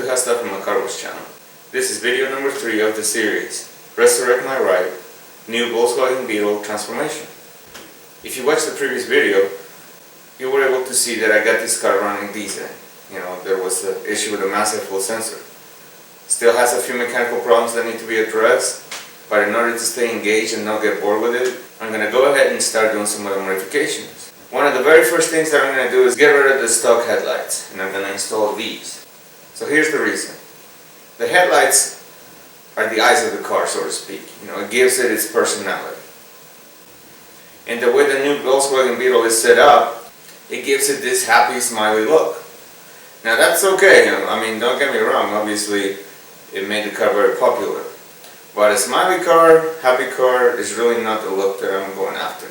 to Hot Stuff in my Car Wash channel. This is video number 3 of the series, Resurrect My Ride, New Volkswagen Beetle Transformation. If you watched the previous video, you were able to see that I got this car running decent. You know, there was an issue with the massive fuel sensor. Still has a few mechanical problems that need to be addressed, but in order to stay engaged and not get bored with it, I'm going to go ahead and start doing some other modifications. One of the very first things that I'm going to do is get rid of the stock headlights, and I'm going to install these. So here's the reason. The headlights are the eyes of the car, so to speak. You know, it gives it its personality. And the way the new Volkswagen Beetle is set up, it gives it this happy, smiley look. Now that's okay, I mean, don't get me wrong, obviously it made the car very popular. But a smiley car, happy car, is really not the look that I'm going after.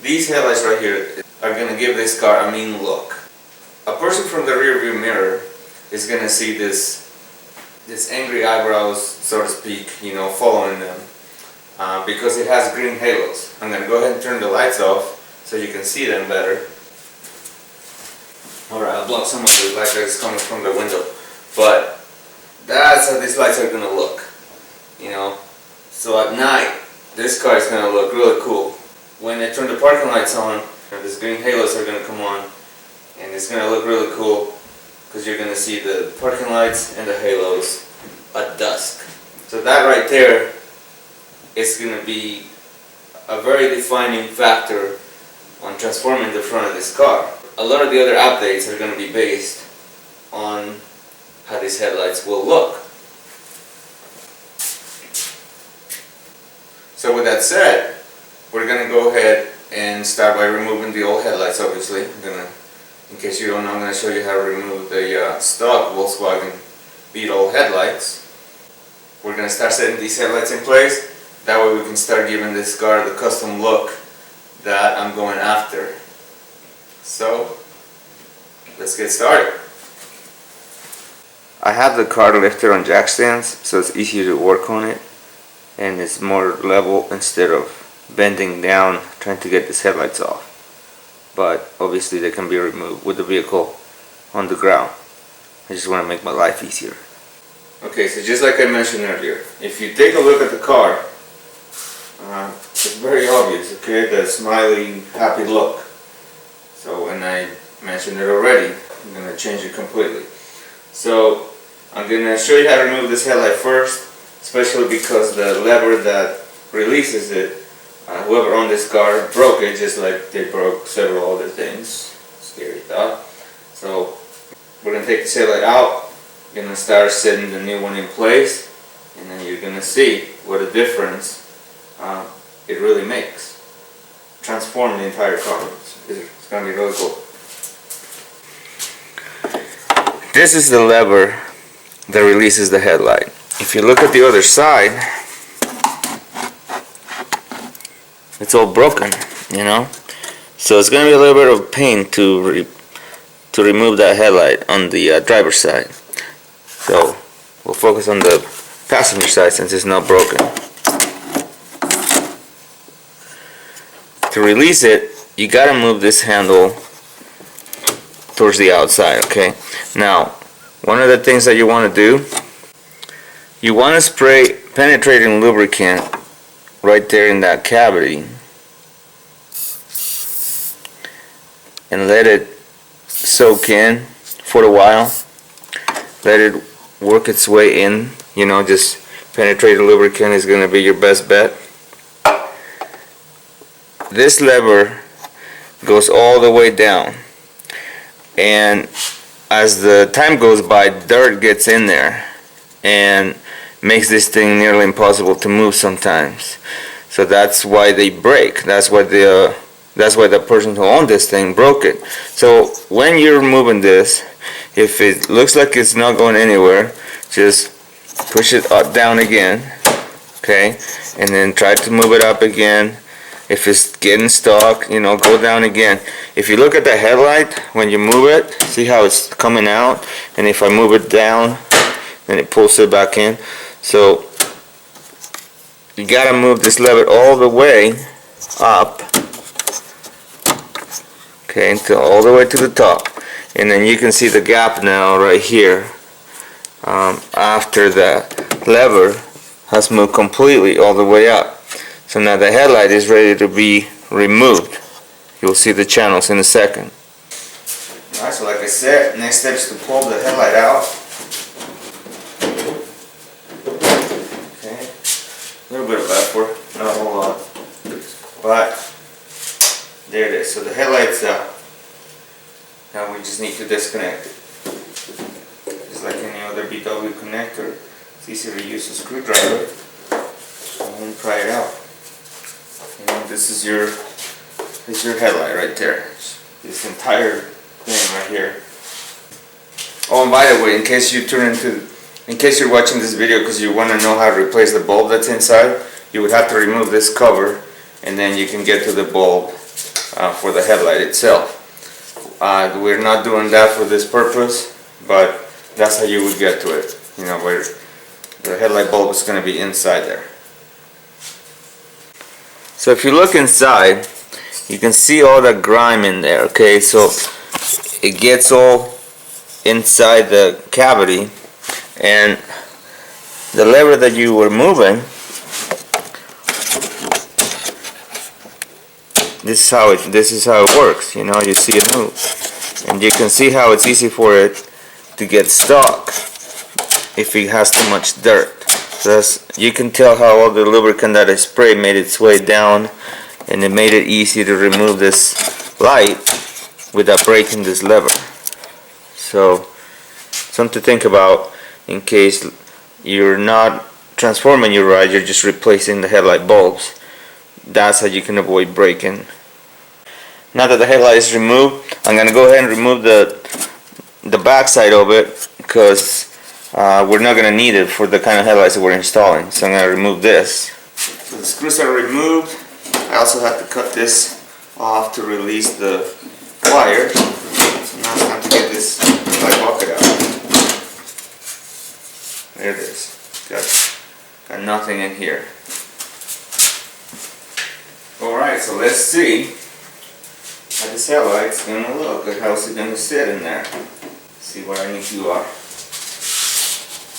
These headlights right here are going to give this car a mean look. A person from the rear view mirror is going to see this angry eyebrows, so to speak, you know, following them. Because it has green halos. I'm going to go ahead and turn the lights off so you can see them better. Alright, I'll block some of the light that's coming from the window. But that's how these lights are going to look. You know, so at night, this car is going to look really cool. When I turn the parking lights on, these green halos are going to come on, and it's going to look really cool because you're going to see the parking lights and the halos at dusk. So that right there is going to be a very defining factor on transforming the front of this car. A lot of the other updates are going to be based on how these headlights will look. So with that said, we're going to go ahead and start by removing the old headlights, obviously. In case you don't know, I'm going to show you how to remove the stock Volkswagen Beetle headlights. We're going to start setting these headlights in place. That way we can start giving this car the custom look that I'm going after. So, let's get started. I have the car lifted on jack stands, so it's easier to work on it. And it's more level instead of bending down trying to get these headlights off. But obviously they can be removed with the vehicle on the ground. I just want to make my life easier. Okay, so just like I mentioned earlier, if you take a look at the car, it's very obvious, okay, the smiley, happy look. So when I mentioned it already, I'm going to change it completely. So I'm going to show you how to remove this headlight first, especially because the lever that releases it, whoever owned this car broke it just like they broke several other things. Scary thought. So we're going to take this headlight out, going to start setting the new one in place, and then you're going to see what a difference it really makes. Transform the entire car. It's going to be really cool. This is the lever that releases the headlight. If you look at the other side, it's all broken, you know. So it's going to be a little bit of pain to remove that headlight on the driver's side. So we'll focus on the passenger side since it's not broken. To release it, you got to move this handle towards the outside, okay? Now, one of the things that you want to do, you want to spray penetrating lubricant right there in that cavity and let it soak in for a while. Let it work its way in, you know, just penetrating lubricant is going to be your best bet. This lever goes all the way down, and as the time goes by, dirt gets in there and makes this thing nearly impossible to move sometimes. So that's why they break. That's why the person who owned this thing broke it. So when you're moving this, if it looks like it's not going anywhere, just push it down again, okay, and then try to move it up again. If it's getting stuck, you know, go down again. If you look at the headlight, when you move it, see how it's coming out? And if I move it down, then it pulls it back in. So you gotta move this lever all the way up, okay, until all the way to the top. And then you can see the gap now right here after the lever has moved completely all the way up. So now the headlight is ready to be removed. You'll see the channels in a second. Alright, so like I said, next step is to pull the headlight out. Okay, a little bit of effort, not a whole lot, but there it is. So the headlight's out. Now we just need to disconnect it. Just like any other VW connector, it's easy to use a screwdriver and pry it out. And this is your headlight right there. This entire thing right here. Oh, and by the way, in case you're watching this video because you want to know how to replace the bulb that's inside, you would have to remove this cover, and then you can get to the bulb for the headlight itself. We're not doing that for this purpose, but that's how you would get to it. You know, where the headlight bulb is going to be inside there. So if you look inside, you can see all the grime in there. Okay, so it gets all inside the cavity, and the lever that you were moving, this is how it works. You know, you see it move, and you can see how it's easy for it to get stuck if it has too much dirt. So you can tell how all the lubricant that I sprayed made its way down, and it made it easy to remove this light without breaking this lever. So something to think about in case you're not transforming your ride, you're just replacing the headlight bulbs. That's how you can avoid breaking. Now that the headlight is removed, I'm going to go ahead and remove the back side of it, because we're not going to need it for the kind of headlights that we're installing. So I'm going to remove this. So the screws are removed. I also have to cut this off to release the wire. So now it's time to get this light bucket out. There it is. Got nothing in here. Alright, so let's see how this headlight's going to look. How's it going to sit in there? See what I need to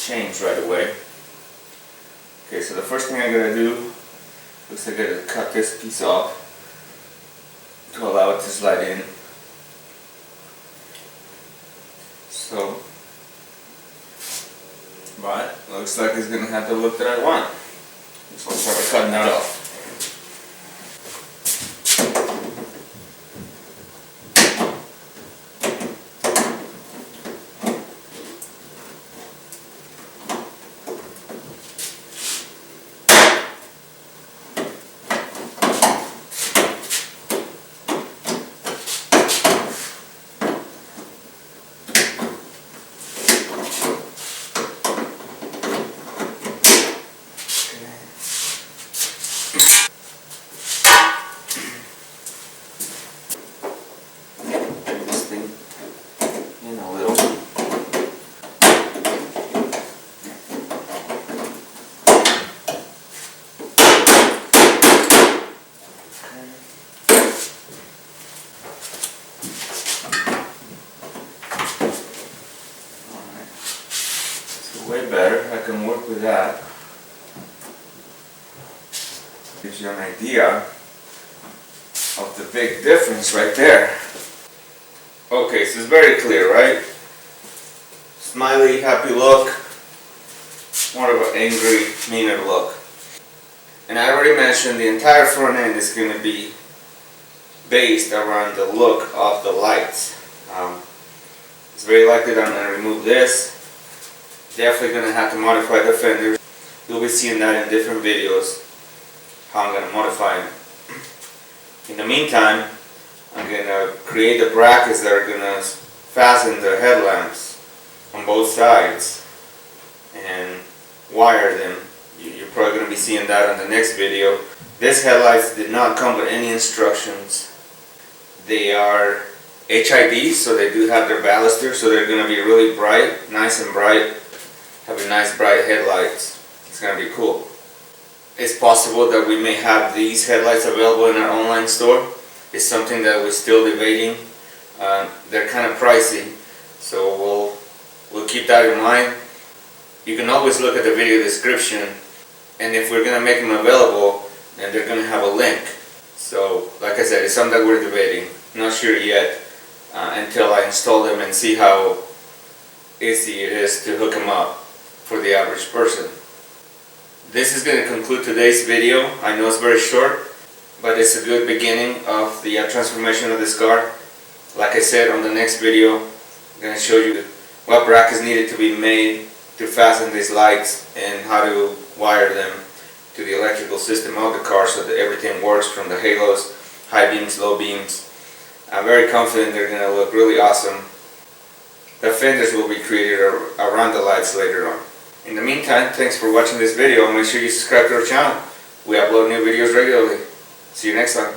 change right away. Okay, so the first thing I gotta do looks like I gotta cut this piece off to allow it to slide in. So, but looks like it's gonna have the look that I want. So I'll start by cutting that off. Way better, I can work with that. Gives you an idea of the big difference right there. Okay, so it's very clear, right? Smiley, happy look, more of an angry, meaner look. And I already mentioned the entire front end is going to be based around the look of the lights. It's very likely that I'm going to remove this. Definitely going to have to modify the fenders. You'll be seeing that in different videos, how I'm going to modify them. In the meantime, I'm going to create the brackets that are going to fasten the headlamps on both sides and wire them. You're probably going to be seeing that on the next video. These headlights did not come with any instructions. They are HID, so they do have their balusters, so they're going to be really bright, nice and bright. Having nice bright headlights. It's going to be cool. It's possible that we may have these headlights available in our online store. It's something that we're still debating. They're kind of pricey, so we'll keep that in mind. You can always look at the video description, and if we're going to make them available, then they're going to have a link. So, like I said, it's something that we're debating. Not sure yet until I install them and see how easy it is to hook them up for the average person. This is going to conclude today's video. I know it's very short, but it's a good beginning of the transformation of this car. Like I said, on the next video, I'm going to show you what brackets needed to be made to fasten these lights and how to wire them to the electrical system of the car so that everything works, from the halos, high beams, low beams. I'm very confident they're going to look really awesome. The fenders will be created around the lights later on. In the meantime, thanks for watching this video, and make sure you subscribe to our channel. We upload new videos regularly. See you next time.